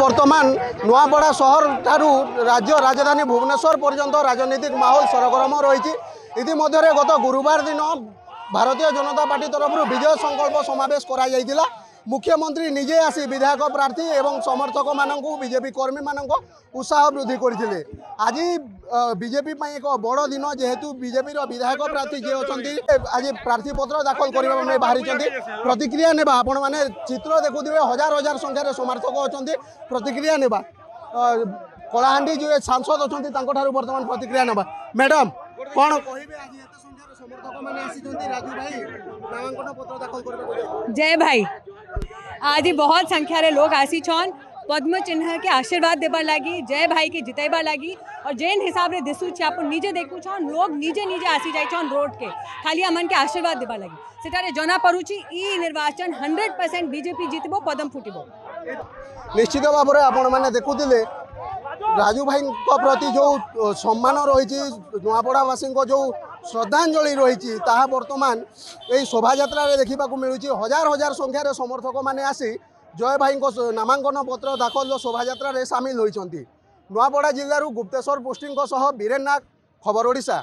बर्तमान नुआपड़ा सहर ठारू राज्य राजधानी भुवनेश्वर पर्यंत राजनीतिक माहौल सरगरम रही। इतिमध्य गत गुरुवार दिन भारतीय जनता पार्टी तरफ विजय संकल्प समावेश करा। मुख्यमंत्री निजे आसी विधायक प्रार्थी एवं समर्थक मानक बीजेपी कर्मी मानक उत्साह वृद्धि करते। आज बीजेपी एक बड़ दिन जेहेतु बीजेपी विधायक प्रार्थी जी अच्छा आज प्रार्थी पत्र दाखल करने बाहरी प्रतिक्रिया ने आपण मैंने चित्र देखुए हजार हजार संख्यार समर्थक अच्छा प्रतिक्रिया ने कलाहांडी जो सांसद अच्छा बर्तमान प्रतिक्रिया ना मैडम कौन कहे समर्थक मैंने राजू भाई नामांकन पत्र दाखल कर जय भाई आज बहुत संख्या रे लोग आसी छन पद्म चिन्ह के आशीर्वाद देबार लगी जय भाई के जितेबार लगी और जेन हिसाब रे दिसु छी आप निजे देखु छन लोग निजे निजे आसी जाय छन रोड के खाली अमन के आशीर्वाद देबार लगी सेटारे जना परुची ई निर्वाचन 100% बीजेपी जितबो पदम फुटिबो। निश्चित भाव में आपण मैंने देखुले राजू भाई प्रति जो सम्मान रही नुआपड़ावासी जो श्रद्धांजलि रही बर्तमान यही शोभा देखा मिलूँ हजार हजार संख्यार समर्थक मैंने आसी जय भाई नामांकन पत्र दाखल शोभा सामिल होती। नुआपड़ा जिलूर गुप्तेश्वर पोस्टिंग वीरेन नाग खबर ओडिशा।